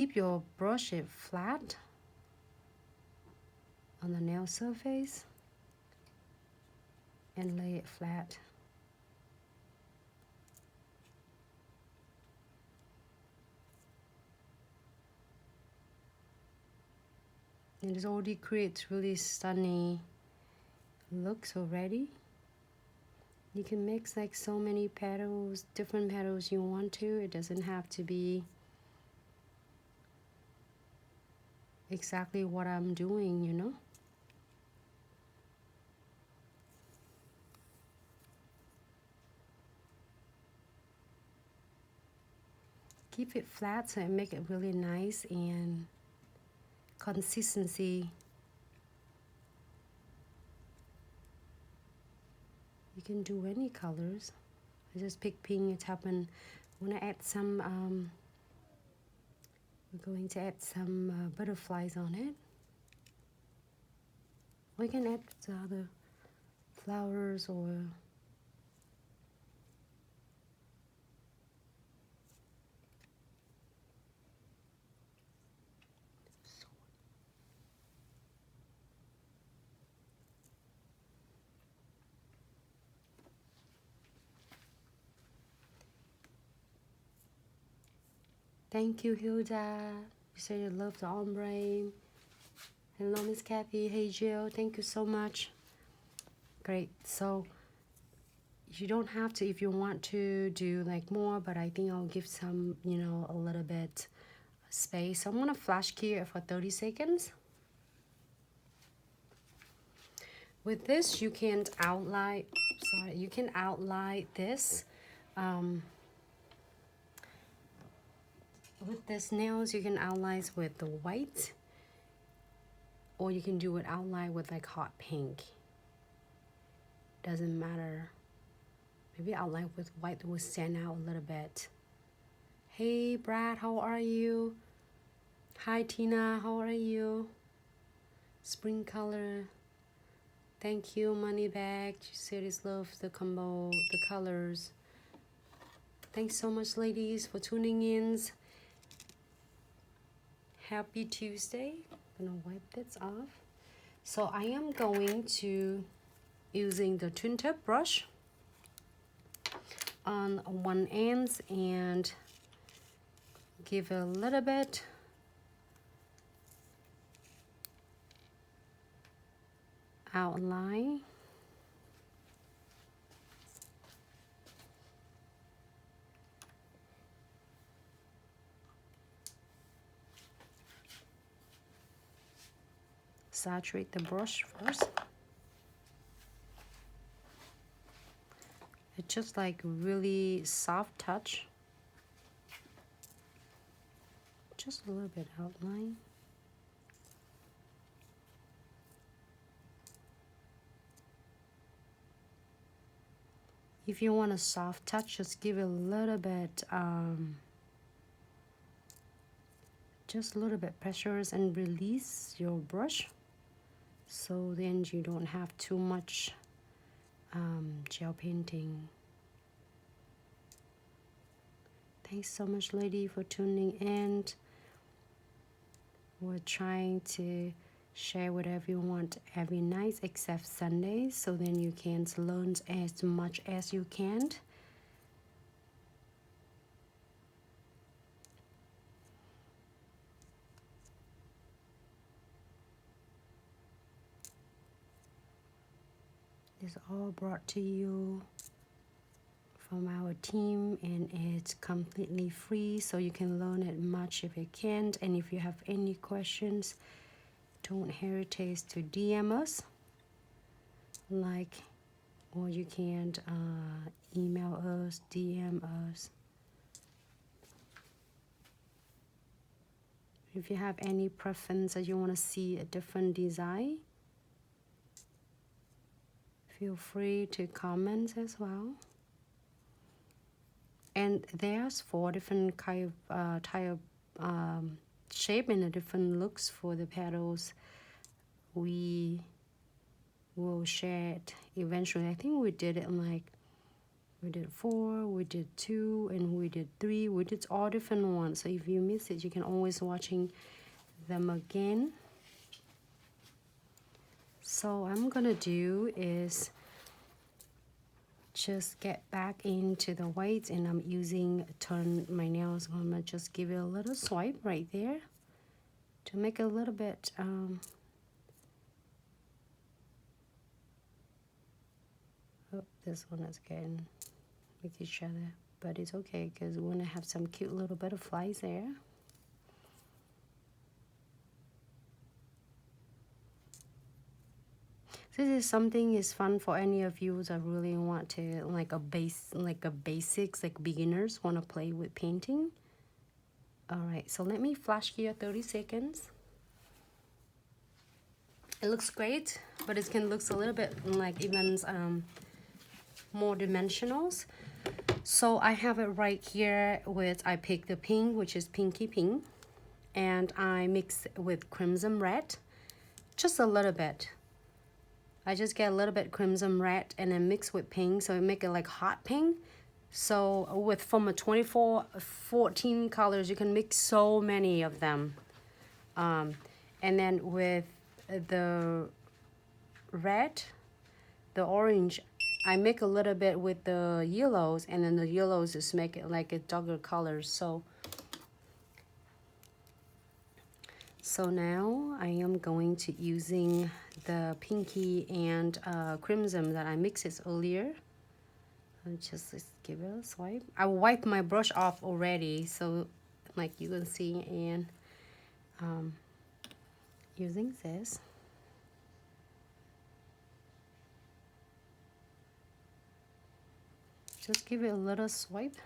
Keep your brush it flat on the nail surface and lay it flat. And it already creates really stunning looks already. You can mix like so many petals, different petals you want to. It doesn't have to be exactly what I'm doing, you know. Keep it flat so it make it really nice and consistency. You can do any colors. I just pick pink. It happened. I want to add some. We're going to add some butterflies on it. We can add the other flowers or thank you, Hilda. You said you love the ombre. Hello, Miss Kathy. Hey, Jill. Thank you so much. Great. So you don't have to if you want to do like more, but I think I'll give some, you know, a little bit space. So I'm gonna flash clear for 30 seconds. With this, you can outline. Sorry, you can outline this. With this nails, you can outline with the white, or you can do it outline with like hot pink. Doesn't matter. Maybe outline with white will stand out a little bit. Hey Brad, how are you? Hi Tina, how are you? Spring color. Thank you, money bag. You said it's love the combo, the colors. Thanks so much, ladies, for tuning in. Happy Tuesday. I'm gonna wipe this off. So I am going to using the twin tip brush on one end and give a little bit outline. Saturate the brush first. It's just like really soft touch. Just a little bit outline. If you want a soft touch, just give it a little bit, just a little bit pressures and release your brush. So then you don't have too much gel painting. Thanks so much, lady, for tuning in. We're trying to share whatever you want every night except Sundays, so then you can learn as much as you can. It's all brought to you from our team, and it's completely free, so you can learn it much if you can. And if you have any questions, don't hesitate to DM us, like, or you can email us, DM us. If you have any preference that you want to see a different design, feel free to comment as well. And there's 4 different kind of type shape and the different looks for the petals. We will share it eventually. I think we did it in like We did 4, we did 2, and we did 3. We did all different ones. So if you miss it, you can always watching them again. So I'm gonna do is just get back into the whites, and I'm using turn my nails. I'm gonna just give it a little swipe right there to make it a little bit oh, this one is getting with each other, but it's okay because we want to have some cute little butterflies there. This is something is fun for any of you that really want to like a basics, like beginners want to play with painting. All right, so let me flash here 30 seconds. It looks great, but it can look a little bit like even more dimensionals. So I have it right here with, I pick the pink, which is pinky pink, and I mix with crimson red, just a little bit. I just get a little bit crimson red and then mix with pink, so I make it like hot pink. So with from a 14 colors, you can mix so many of them. And then with the red, the orange, I make a little bit with the yellows, and then the yellows just make it like a darker colors. So now I am going to using the pinky and crimson that I mixed it earlier. I'll just give it a swipe. I wiped my brush off already, so like you can see, and using this. Just give it a little swipe.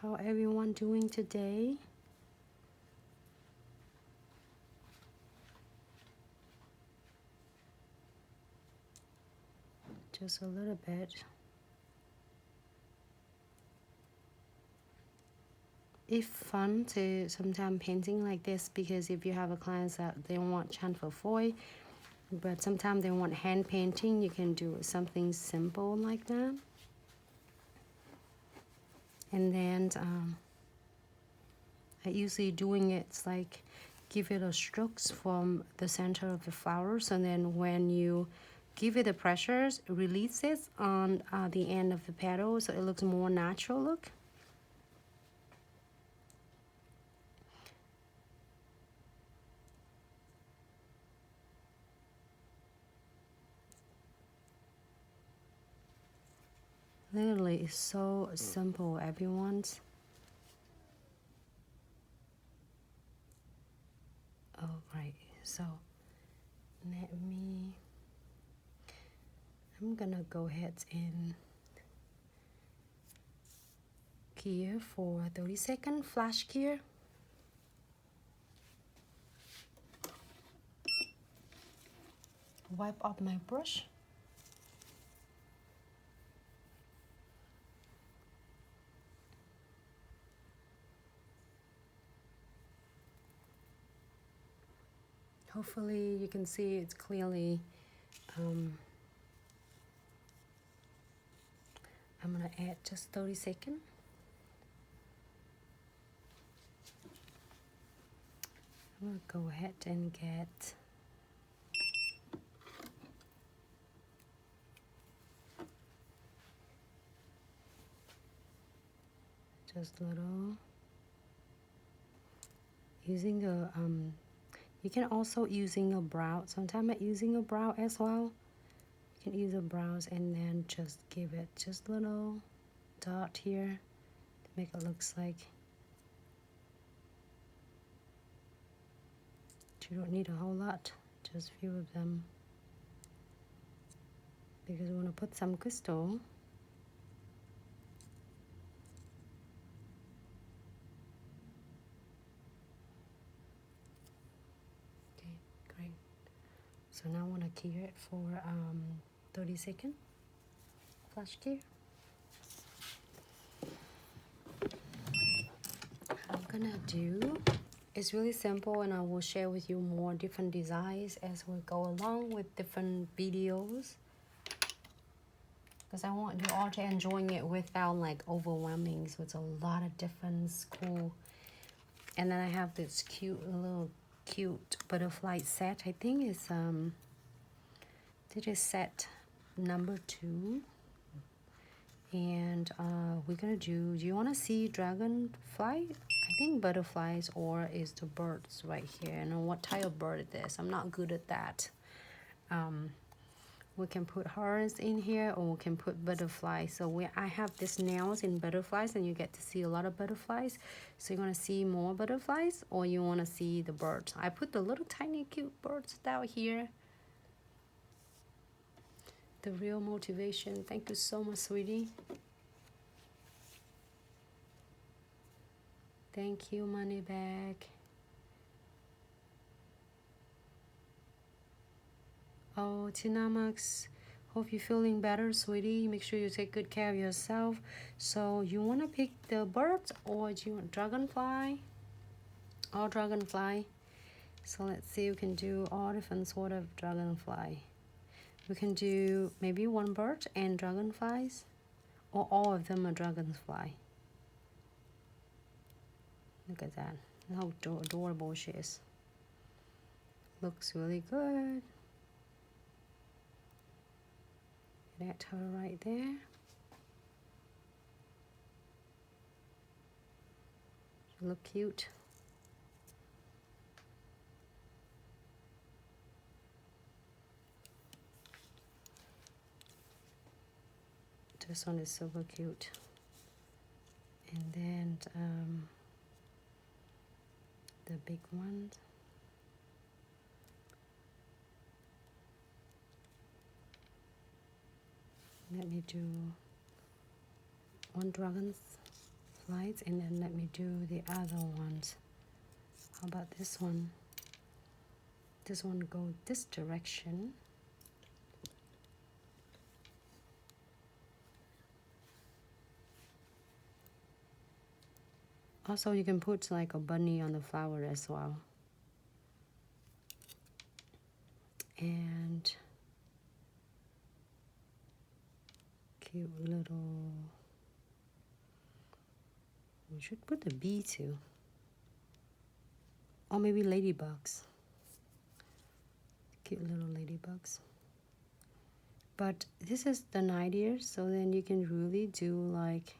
How everyone doing today? Just a little bit. It's fun to sometimes painting like this, because if you have a client that they want chamfer foil, but sometimes they want hand painting, you can do something simple like that. And then I usually doing it's like give it a strokes from the center of the flowers, and then when you give it the pressures, release it on the end of the petal, so it looks more natural look. Literally, it's so simple, everyone's. Oh, right. So I'm gonna go ahead and clear for 30 seconds, flash clear. Wipe off my brush. Hopefully you can see it's clearly. I'm gonna add just 30 seconds. I'm gonna go ahead and get just a little, using a you can also using a brow. Sometimes I'm using a brow as well. You can use a brows and then just give it just little dot here to make it looks like you don't need a whole lot, just few of them, because we want to put some crystal. So now I want to cure it for 30 seconds. Flash cure. I'm gonna do, it's really simple, and I will share with you more different designs as we go along with different videos, because I want you all to enjoying it without like overwhelming. So it's a lot of different cool. And then I have this little cute butterfly set. I think it's this is set number 2. And we're gonna do you want to see dragonfly? I think butterflies, or is the birds right here? I know what type of bird it is. I'm not good at that. We can put hearts in here, or we can put butterflies. So I have this nails in butterflies, and you get to see a lot of butterflies. So you want to see more butterflies, or you want to see the birds? I put the little tiny cute birds down here. The real motivation. Thank you so much, sweetie. Thank you, money bag. Oh, Tina Max, hope you're feeling better, sweetie. Make sure you take good care of yourself. So you want to pick the birds, or do you want dragonfly? All dragonfly. So let's see, we can do all different sort of dragonfly. We can do maybe one bird and dragonflies, or all of them are dragonfly. Look at that. How adorable she is. Looks really good. That her right there. She look cute. This one is super cute. And then the big one. Let me do one dragon's flights, and then let me do the other ones. How about this one? This one go this direction. Also, you can put like a bunny on the flower as well. And cute little, we should put the bee too. Or maybe ladybugs. Cute little ladybugs. But this is the 90s, so then you can really do like